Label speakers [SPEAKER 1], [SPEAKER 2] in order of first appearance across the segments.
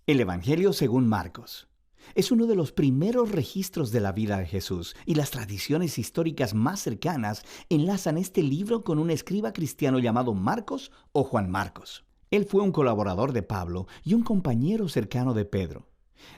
[SPEAKER 1] El Evangelio según Marcos. Es uno de los primeros registros de la vida de Jesús, y las tradiciones históricas más cercanas enlazan este libro con un escriba cristiano llamado Marcos o Juan Marcos. Él fue un colaborador de Pablo y un compañero cercano de Pedro.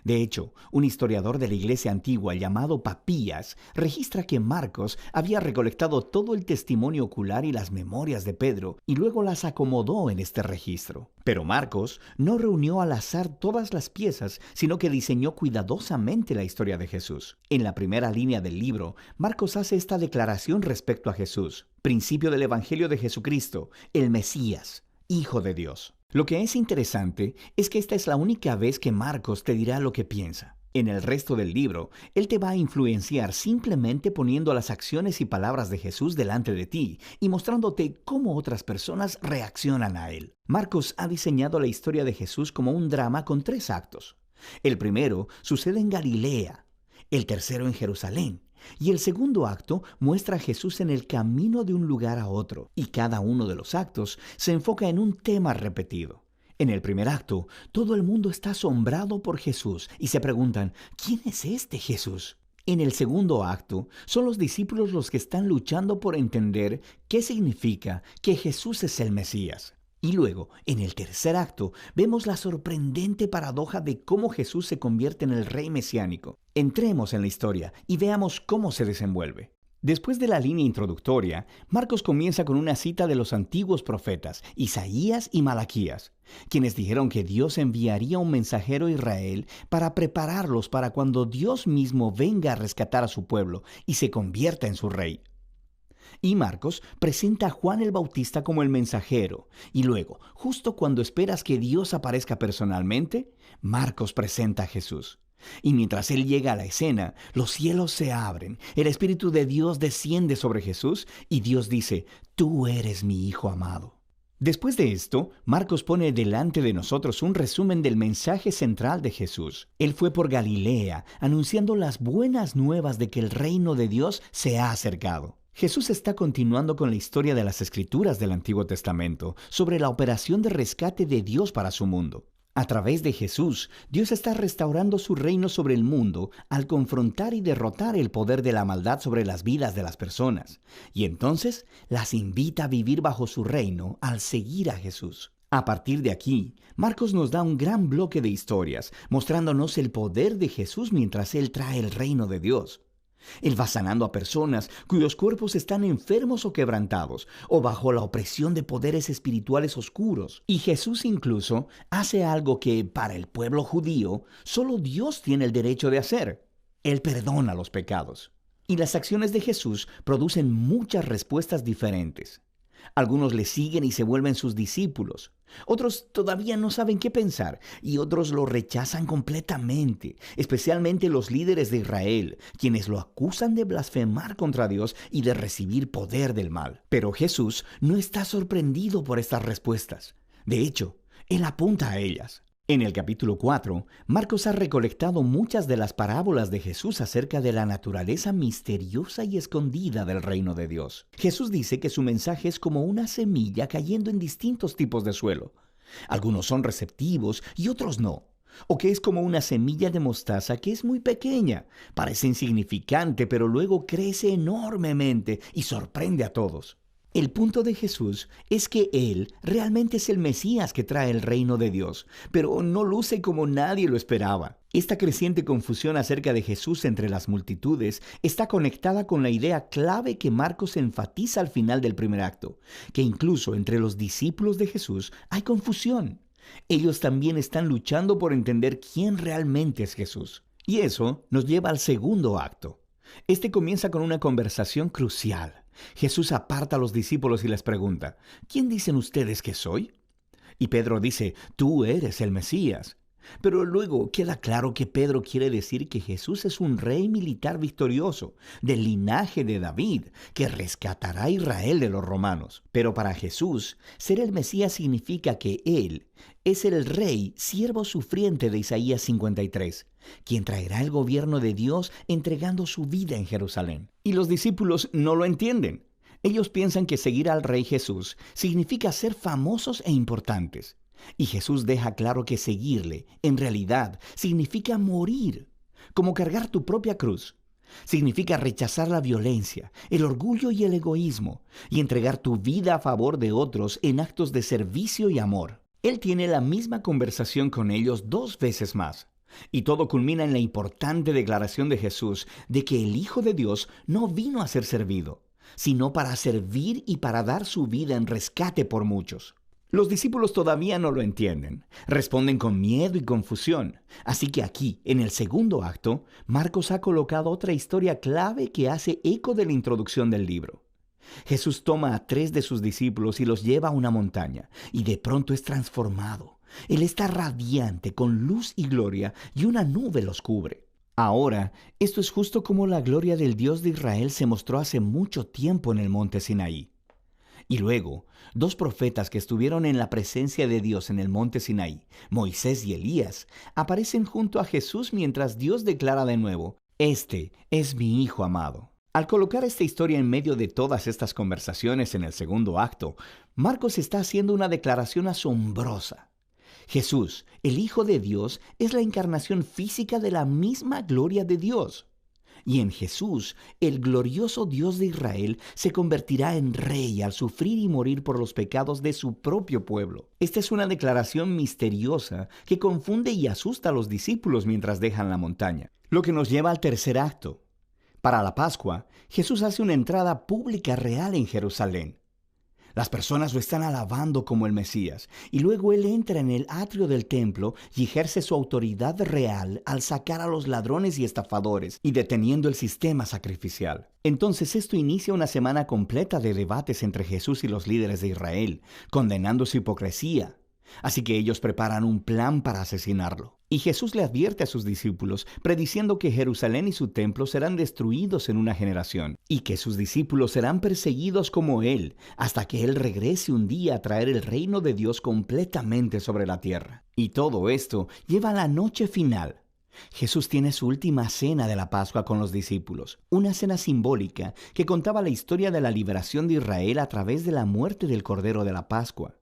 [SPEAKER 1] De hecho, un historiador de la iglesia antigua llamado Papías registra que Marcos había recolectado todo el testimonio ocular y las memorias de Pedro y luego las acomodó en este registro. Pero Marcos no reunió al azar todas las piezas, sino que diseñó cuidadosamente la historia de Jesús. En la primera línea del libro, Marcos hace esta declaración respecto a Jesús: principio del Evangelio de Jesucristo, el Mesías, Hijo de Dios. Lo que es interesante es que esta es la única vez que Marcos te dirá lo que piensa. En el resto del libro, él te va a influenciar simplemente poniendo las acciones y palabras de Jesús delante de ti y mostrándote cómo otras personas reaccionan a él. Marcos ha diseñado la historia de Jesús como un drama con 3 actos. El primero sucede en Galilea, el tercero en Jerusalén, y el segundo acto muestra a Jesús en el camino de un lugar a otro, y cada uno de los actos se enfoca en un tema repetido. En el primer acto, todo el mundo está asombrado por Jesús y se preguntan: ¿quién es este Jesús? En el segundo acto, son los discípulos los que están luchando por entender qué significa que Jesús es el Mesías. Y luego, en el tercer acto, vemos la sorprendente paradoja de cómo Jesús se convierte en el rey mesiánico. Entremos en la historia y veamos cómo se desenvuelve. Después de la línea introductoria, Marcos comienza con una cita de los antiguos profetas, Isaías y Malaquías, quienes dijeron que Dios enviaría un mensajero a Israel para prepararlos para cuando Dios mismo venga a rescatar a su pueblo y se convierta en su rey. Y Marcos presenta a Juan el Bautista como el mensajero. Y luego, justo cuando esperas que Dios aparezca personalmente, Marcos presenta a Jesús. Y mientras él llega a la escena, los cielos se abren, el Espíritu de Dios desciende sobre Jesús y Dios dice: «Tú eres mi Hijo amado». Después de esto, Marcos pone delante de nosotros un resumen del mensaje central de Jesús. Él fue por Galilea, anunciando las buenas nuevas de que el reino de Dios se ha acercado. Jesús está continuando con la historia de las Escrituras del Antiguo Testamento sobre la operación de rescate de Dios para su mundo. A través de Jesús, Dios está restaurando su reino sobre el mundo al confrontar y derrotar el poder de la maldad sobre las vidas de las personas. Y entonces las invita a vivir bajo su reino al seguir a Jesús. A partir de aquí, Marcos nos da un gran bloque de historias, mostrándonos el poder de Jesús mientras Él trae el reino de Dios. Él va sanando a personas cuyos cuerpos están enfermos o quebrantados, o bajo la opresión de poderes espirituales oscuros. Y Jesús incluso hace algo que, para el pueblo judío, solo Dios tiene el derecho de hacer. Él perdona los pecados. Y las acciones de Jesús producen muchas respuestas diferentes. Algunos le siguen y se vuelven sus discípulos. Otros todavía no saben qué pensar y otros lo rechazan completamente, especialmente los líderes de Israel, quienes lo acusan de blasfemar contra Dios y de recibir poder del mal. Pero Jesús no está sorprendido por estas respuestas. De hecho, Él apunta a ellas. En el capítulo 4, Marcos ha recolectado muchas de las parábolas de Jesús acerca de la naturaleza misteriosa y escondida del reino de Dios. Jesús dice que su mensaje es como una semilla cayendo en distintos tipos de suelo. Algunos son receptivos y otros no. O que es como una semilla de mostaza que es muy pequeña, parece insignificante, pero luego crece enormemente y sorprende a todos. El punto de Jesús es que Él realmente es el Mesías que trae el reino de Dios, pero no luce como nadie lo esperaba. Esta creciente confusión acerca de Jesús entre las multitudes está conectada con la idea clave que Marcos enfatiza al final del primer acto, que incluso entre los discípulos de Jesús hay confusión. Ellos también están luchando por entender quién realmente es Jesús. Y eso nos lleva al segundo acto. Este comienza con una conversación crucial. Jesús aparta a los discípulos y les pregunta: ¿quién dicen ustedes que soy? Y Pedro dice: tú eres el Mesías. Pero luego queda claro que Pedro quiere decir que Jesús es un rey militar victorioso, del linaje de David, que rescatará a Israel de los romanos. Pero para Jesús, ser el Mesías significa que Él es el rey, siervo sufriente de Isaías 53, quien traerá el gobierno de Dios entregando su vida en Jerusalén. Y los discípulos no lo entienden. Ellos piensan que seguir al Rey Jesús significa ser famosos e importantes. Y Jesús deja claro que seguirle, en realidad, significa morir, como cargar tu propia cruz. Significa rechazar la violencia, el orgullo y el egoísmo, y entregar tu vida a favor de otros en actos de servicio y amor. Él tiene la misma conversación con ellos 2 veces más. Y todo culmina en la importante declaración de Jesús de que el Hijo de Dios no vino a ser servido, sino para servir y para dar su vida en rescate por muchos. Los discípulos todavía no lo entienden, responden con miedo y confusión. Así que aquí, en el segundo acto, Marcos ha colocado otra historia clave que hace eco de la introducción del libro. Jesús toma a 3 de sus discípulos y los lleva a una montaña, y de pronto es transformado. Él está radiante, con luz y gloria, y una nube los cubre. Ahora, esto es justo como la gloria del Dios de Israel se mostró hace mucho tiempo en el monte Sinaí. Y luego, 2 profetas que estuvieron en la presencia de Dios en el monte Sinaí, Moisés y Elías, aparecen junto a Jesús mientras Dios declara de nuevo: «Este es mi Hijo amado». Al colocar esta historia en medio de todas estas conversaciones en el segundo acto, Marcos está haciendo una declaración asombrosa. Jesús, el Hijo de Dios, es la encarnación física de la misma gloria de Dios. Y en Jesús, el glorioso Dios de Israel se convertirá en rey al sufrir y morir por los pecados de su propio pueblo. Esta es una declaración misteriosa que confunde y asusta a los discípulos mientras dejan la montaña. Lo que nos lleva al tercer acto. Para la Pascua, Jesús hace una entrada pública real en Jerusalén. Las personas lo están alabando como el Mesías, y luego Él entra en el atrio del templo y ejerce su autoridad real al sacar a los ladrones y estafadores y deteniendo el sistema sacrificial. Entonces esto inicia una semana completa de debates entre Jesús y los líderes de Israel, condenando su hipocresía. Así que ellos preparan un plan para asesinarlo. Y Jesús le advierte a sus discípulos, prediciendo que Jerusalén y su templo serán destruidos en una generación, y que sus discípulos serán perseguidos como Él, hasta que Él regrese un día a traer el reino de Dios completamente sobre la tierra. Y todo esto lleva a la noche final. Jesús tiene su última cena de la Pascua con los discípulos, una cena simbólica que contaba la historia de la liberación de Israel a través de la muerte del Cordero de la Pascua.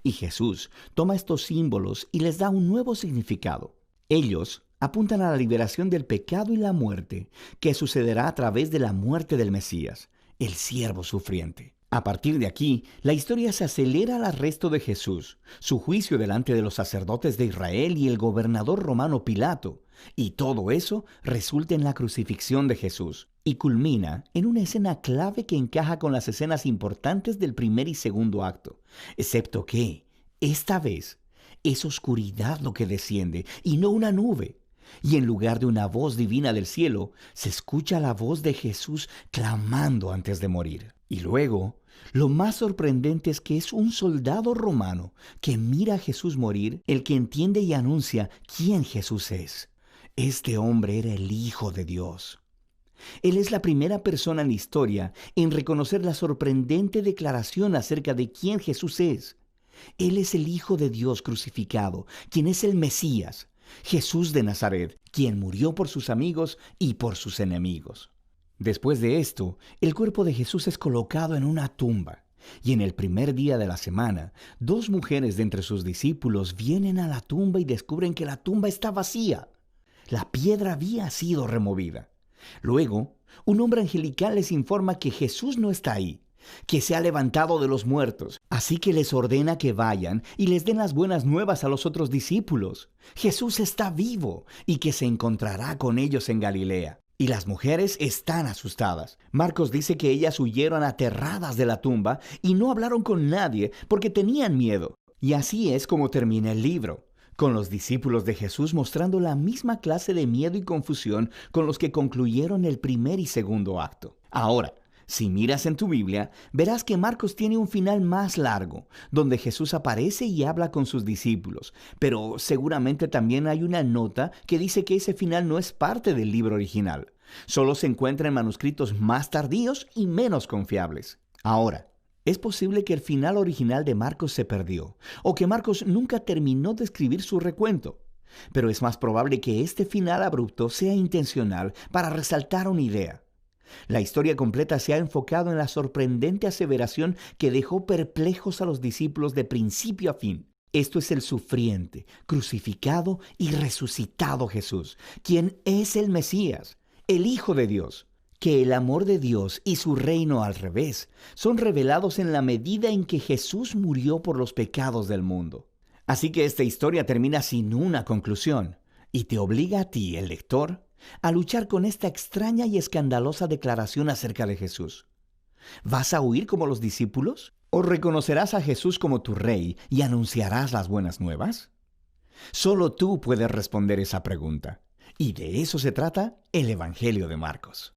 [SPEAKER 1] Y Jesús toma estos símbolos y les da un nuevo significado. Ellos apuntan a la liberación del pecado y la muerte, que sucederá a través de la muerte del Mesías, el siervo sufriente. A partir de aquí, la historia se acelera al arresto de Jesús, su juicio delante de los sacerdotes de Israel y el gobernador romano Pilato, y todo eso resulta en la crucifixión de Jesús, y culmina en una escena clave que encaja con las escenas importantes del primer y segundo acto, excepto que, esta vez, es oscuridad lo que desciende y no una nube. Y en lugar de una voz divina del cielo, se escucha la voz de Jesús clamando antes de morir. Y luego, lo más sorprendente es que es un soldado romano que mira a Jesús morir, el que entiende y anuncia quién Jesús es. Este hombre era el Hijo de Dios. Él es la primera persona en la historia en reconocer la sorprendente declaración acerca de quién Jesús es. Él es el Hijo de Dios crucificado, quien es el Mesías, Jesús de Nazaret, quien murió por sus amigos y por sus enemigos. Después de esto, el cuerpo de Jesús es colocado en una tumba, y en el primer día de la semana, 2 mujeres de entre sus discípulos vienen a la tumba y descubren que la tumba está vacía. La piedra había sido removida. Luego, un hombre angelical les informa que Jesús no está ahí, que se ha levantado de los muertos. Así que les ordena que vayan y les den las buenas nuevas a los otros discípulos. Jesús está vivo y que se encontrará con ellos en Galilea. Y las mujeres están asustadas. Marcos dice que ellas huyeron aterradas de la tumba y no hablaron con nadie porque tenían miedo. Y así es como termina el libro, con los discípulos de Jesús mostrando la misma clase de miedo y confusión con los que concluyeron el primer y segundo acto. Ahora, si miras en tu Biblia, verás que Marcos tiene un final más largo, donde Jesús aparece y habla con sus discípulos, pero seguramente también hay una nota que dice que ese final no es parte del libro original. Solo se encuentra en manuscritos más tardíos y menos confiables. Ahora, es posible que el final original de Marcos se perdió, o que Marcos nunca terminó de escribir su recuento. Pero es más probable que este final abrupto sea intencional para resaltar una idea. La historia completa se ha enfocado en la sorprendente aseveración que dejó perplejos a los discípulos de principio a fin. Esto es el sufriente, crucificado y resucitado Jesús, quien es el Mesías, el Hijo de Dios. Que el amor de Dios y su reino al revés son revelados en la medida en que Jesús murió por los pecados del mundo. Así que esta historia termina sin una conclusión y te obliga a ti, el lector, a luchar con esta extraña y escandalosa declaración acerca de Jesús. ¿Vas a huir como los discípulos? ¿O reconocerás a Jesús como tu rey y anunciarás las buenas nuevas? Solo tú puedes responder esa pregunta. Y de eso se trata el Evangelio de Marcos.